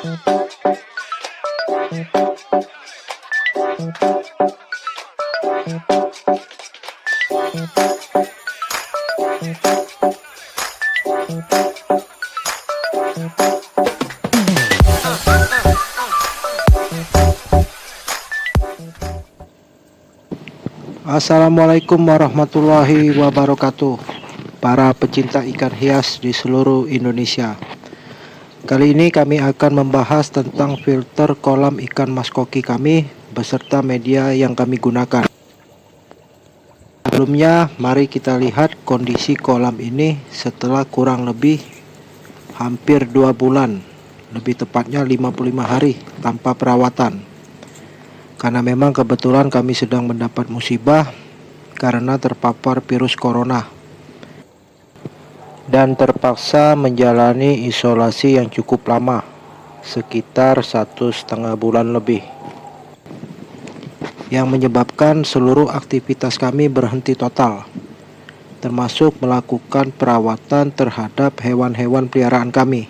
Assalamualaikum warahmatullahi wabarakatuh, para pecinta ikan hias di seluruh Indonesia. Kali ini kami akan membahas tentang filter kolam ikan mas koki kami beserta media yang kami gunakan. Sebelumnya, mari kita lihat kondisi kolam ini setelah kurang lebih hampir 2 bulan, lebih tepatnya 55 hari tanpa perawatan. Karena memang kebetulan kami sedang mendapat musibah karena terpapar virus corona dan terpaksa menjalani isolasi yang cukup lama, sekitar 1,5 bulan lebih, yang menyebabkan seluruh aktivitas kami berhenti total, termasuk melakukan perawatan terhadap hewan-hewan peliharaan kami.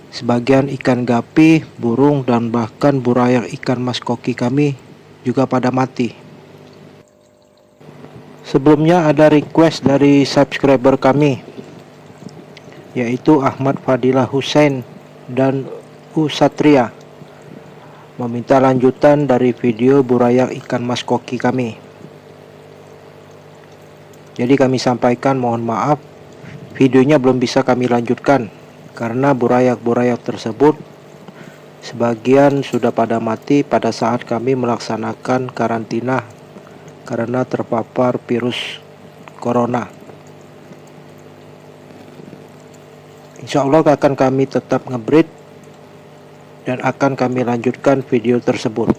Sebagian ikan gapi, burung, dan bahkan burayang ikan mas koki kami juga pada mati. Sebelumnya ada request dari subscriber kami, yaitu Ahmad Fadilah Hussein dan Usatria, meminta lanjutan dari video burayang ikan mas koki kami. Jadi kami sampaikan mohon maaf, videonya belum bisa kami lanjutkan karena burayak-burayak tersebut sebagian sudah pada mati pada saat kami melaksanakan karantina karena terpapar virus corona. Insya Allah akan kami tetap nge-breed dan akan kami lanjutkan video tersebut.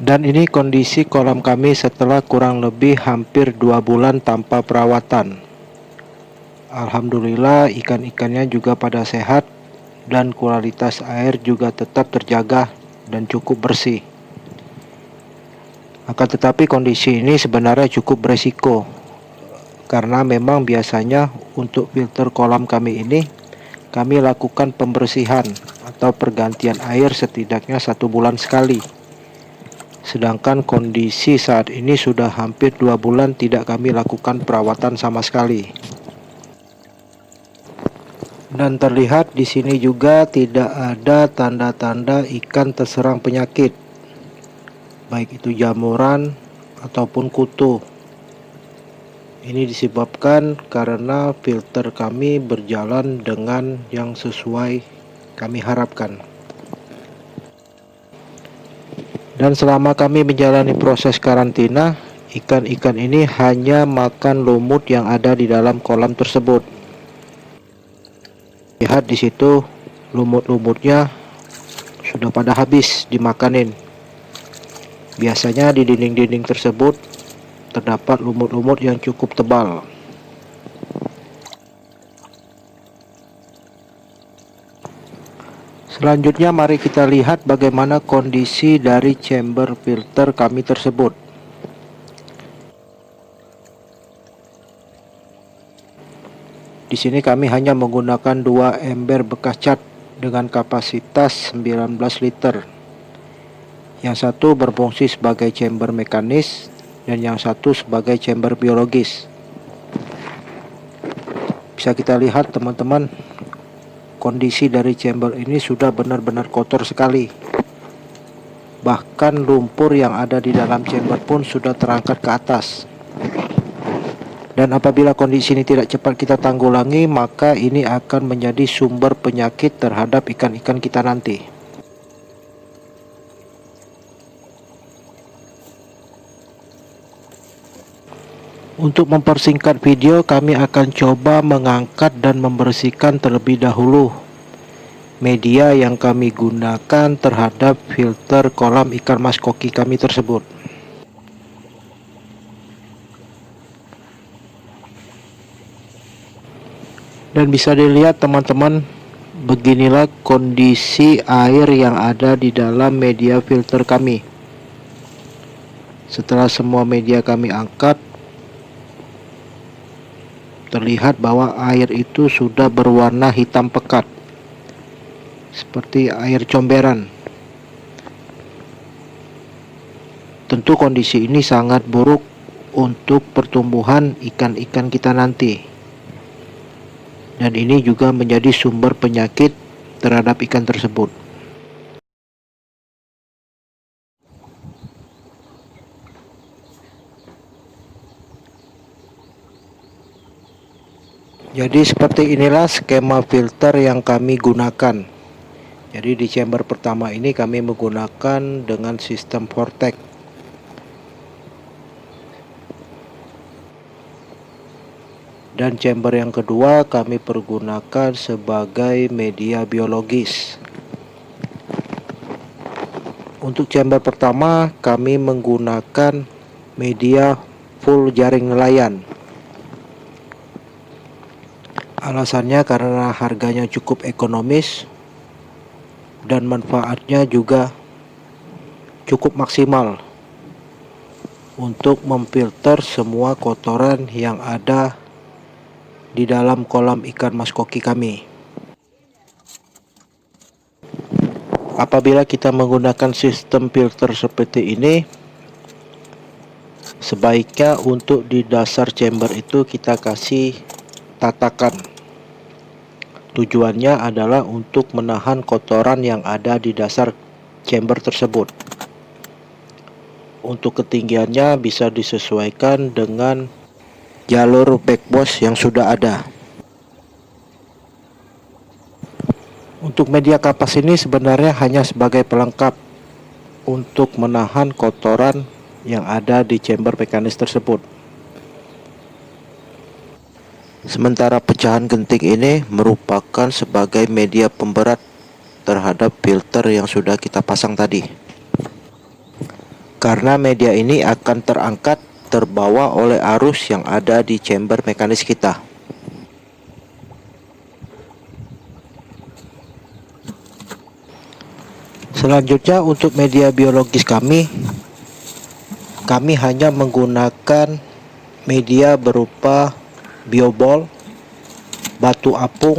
Dan ini kondisi kolam kami setelah kurang lebih hampir 2 bulan tanpa perawatan. Alhamdulillah ikan-ikannya juga pada sehat dan kualitas air juga tetap terjaga dan cukup bersih. Akan tetapi kondisi ini sebenarnya cukup beresiko, karena memang biasanya untuk filter kolam kami ini kami lakukan pembersihan atau pergantian air setidaknya 1 bulan sekali. Sedangkan kondisi saat ini sudah hampir 2 bulan tidak kami lakukan perawatan sama sekali. Dan terlihat di sini juga tidak ada tanda-tanda ikan terserang penyakit, baik itu jamuran ataupun kutu. Ini disebabkan karena filter kami berjalan dengan yang sesuai kami harapkan. Dan selama kami menjalani proses karantina, ikan-ikan ini hanya makan lumut yang ada di dalam kolam tersebut. Lihat di situ, lumut-lumutnya sudah pada habis dimakanin. Biasanya di dinding-dinding tersebut terdapat lumut-lumut yang cukup tebal. Selanjutnya mari kita lihat bagaimana kondisi dari chamber filter kami tersebut. Di sini kami hanya menggunakan 2 ember bekas cat dengan kapasitas 19 liter. Yang satu berfungsi sebagai chamber mekanis dan yang satu sebagai chamber biologis. Bisa kita lihat teman-teman, kondisi dari chamber ini sudah benar-benar kotor sekali. Bahkan lumpur yang ada di dalam chamber pun sudah terangkat ke atas. Dan apabila kondisi ini tidak cepat kita tanggulangi, maka ini akan menjadi sumber penyakit terhadap ikan-ikan kita nanti. Untuk mempersingkat video, kami akan coba mengangkat dan membersihkan terlebih dahulu media yang kami gunakan terhadap filter kolam ikan mas koki kami tersebut. Dan bisa dilihat teman-teman, beginilah kondisi air yang ada di dalam media filter kami. Setelah semua media kami angkat, terlihat bahwa air itu sudah berwarna hitam pekat seperti air comberan. Tentu kondisi ini sangat buruk untuk pertumbuhan ikan-ikan kita nanti. Dan ini juga menjadi sumber penyakit terhadap ikan tersebut. Jadi seperti inilah skema filter yang kami gunakan. Jadi di chamber pertama ini kami menggunakan dengan sistem vortex. Dan chamber yang kedua kami pergunakan sebagai media biologis. Untuk chamber pertama kami menggunakan media full jaring nelayan. Alasannya karena harganya cukup ekonomis dan manfaatnya juga cukup maksimal untuk memfilter semua kotoran yang ada di dalam kolam ikan mas koki kami. Apabila kita menggunakan sistem filter seperti ini, sebaiknya untuk di dasar chamber itu kita kasih tatakan. Tujuannya adalah untuk menahan kotoran yang ada di dasar chamber tersebut. Untuk ketinggiannya bisa disesuaikan dengan jalur backwash yang sudah ada. Untuk media kapas ini sebenarnya hanya sebagai pelengkap untuk menahan kotoran yang ada di chamber mekanis tersebut. Sementara pecahan genting ini merupakan sebagai media pemberat terhadap filter yang sudah kita pasang tadi. Karena media ini akan terangkat terbawa oleh arus yang ada di chamber mekanis kita. Selanjutnya untuk media biologis kami hanya menggunakan media berupa biobol, batu apung,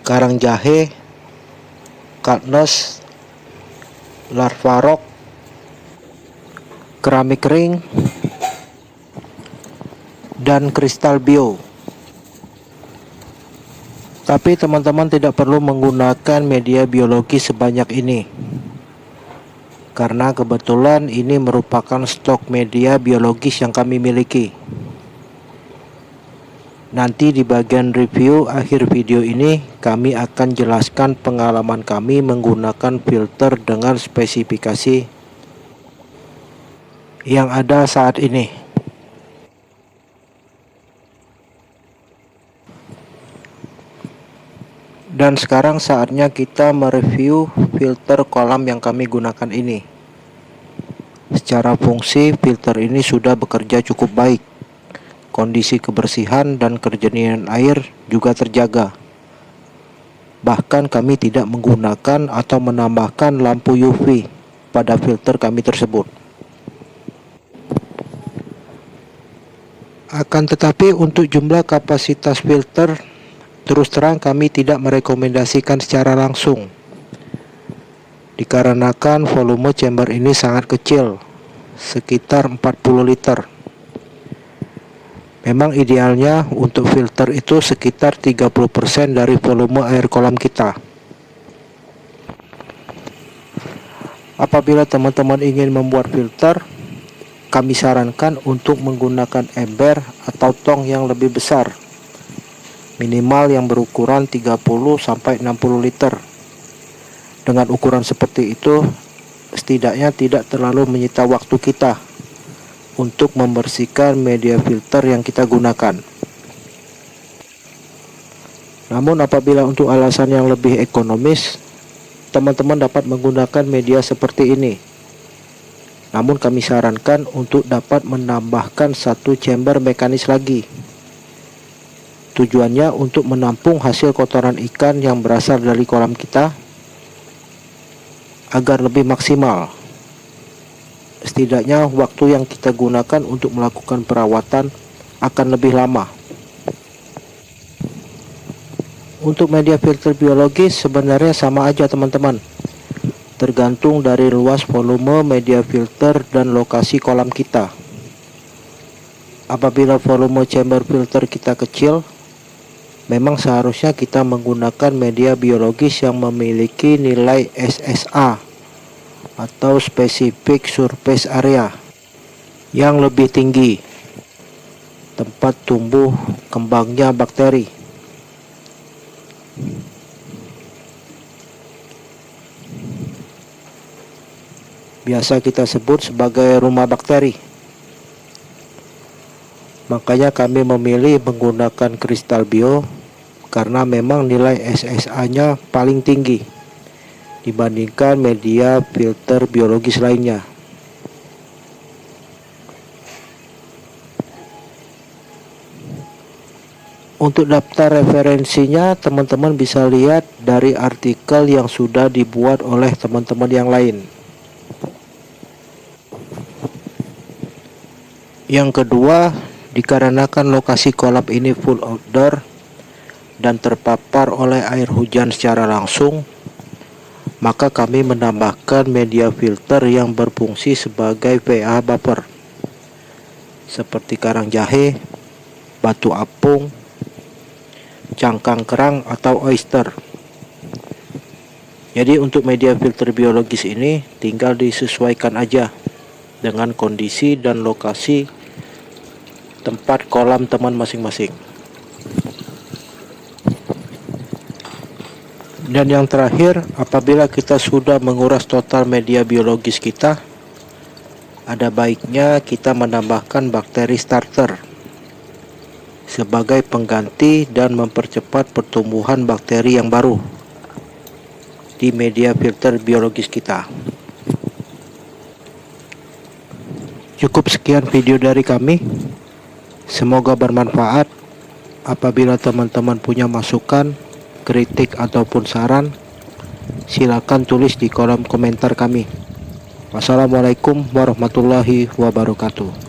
karang jahe, katnos, larva rock, keramik ring, dan kristal bio. Tapi teman-teman tidak perlu menggunakan media biologi sebanyak ini, karena kebetulan ini merupakan stok media biologis yang kami miliki. Nanti di bagian review akhir video ini kami akan jelaskan pengalaman kami menggunakan filter dengan spesifikasi yang ada saat ini. Dan sekarang saatnya kita mereview filter kolam yang kami gunakan ini. Secara fungsi filter ini sudah bekerja cukup baik. Kondisi kebersihan dan kejernihan air juga terjaga. Bahkan kami tidak menggunakan atau menambahkan lampu UV pada filter kami tersebut. Akan tetapi untuk jumlah kapasitas filter, terus terang kami tidak merekomendasikan secara langsung. Dikarenakan volume chamber ini sangat kecil, sekitar 40 liter. Memang idealnya untuk filter itu sekitar 30% dari volume air kolam kita. Apabila teman-teman ingin membuat filter, kami sarankan untuk menggunakan ember atau tong yang lebih besar, minimal yang berukuran 30-60 liter. Dengan ukuran seperti itu, setidaknya tidak terlalu menyita waktu kita untuk membersihkan media filter yang kita gunakan. Namun apabila untuk alasan yang lebih ekonomis, teman-teman dapat menggunakan media seperti ini. Namun kami sarankan untuk dapat menambahkan satu chamber mekanis lagi. Tujuannya untuk menampung hasil kotoran ikan yang berasal dari kolam kita agar lebih maksimal. Setidaknya waktu yang kita gunakan untuk melakukan perawatan akan lebih lama. Untuk media filter biologis sebenarnya sama aja teman-teman, tergantung dari luas volume media filter dan lokasi kolam kita. Apabila volume chamber filter kita kecil, memang seharusnya kita menggunakan media biologis yang memiliki nilai SSA atau Specific Surface Area yang lebih tinggi, tempat tumbuh kembangnya bakteri. Biasa kita sebut sebagai rumah bakteri. Makanya kami memilih menggunakan Kristal Bio karena memang nilai SSA-nya paling tinggi dibandingkan media filter biologis lainnya. Untuk daftar referensinya, teman-teman bisa lihat dari artikel yang sudah dibuat oleh teman-teman yang lain. Yang kedua, dikarenakan lokasi kolam ini full outdoor dan terpapar oleh air hujan secara langsung, maka kami menambahkan media filter yang berfungsi sebagai pH buffer seperti karang jahe, batu apung, cangkang kerang atau oyster. Jadi untuk media filter biologis ini tinggal disesuaikan aja dengan kondisi dan lokasi tempat kolam teman masing-masing. Dan yang terakhir, apabila kita sudah menguras total media biologis kita, ada baiknya kita menambahkan bakteri starter sebagai pengganti dan mempercepat pertumbuhan bakteri yang baru di media filter biologis kita. Cukup sekian video dari kami. Semoga bermanfaat. Apabila teman-teman punya masukan, kritik ataupun saran, silakan tulis di kolom komentar kami. Wassalamualaikum warahmatullahi wabarakatuh.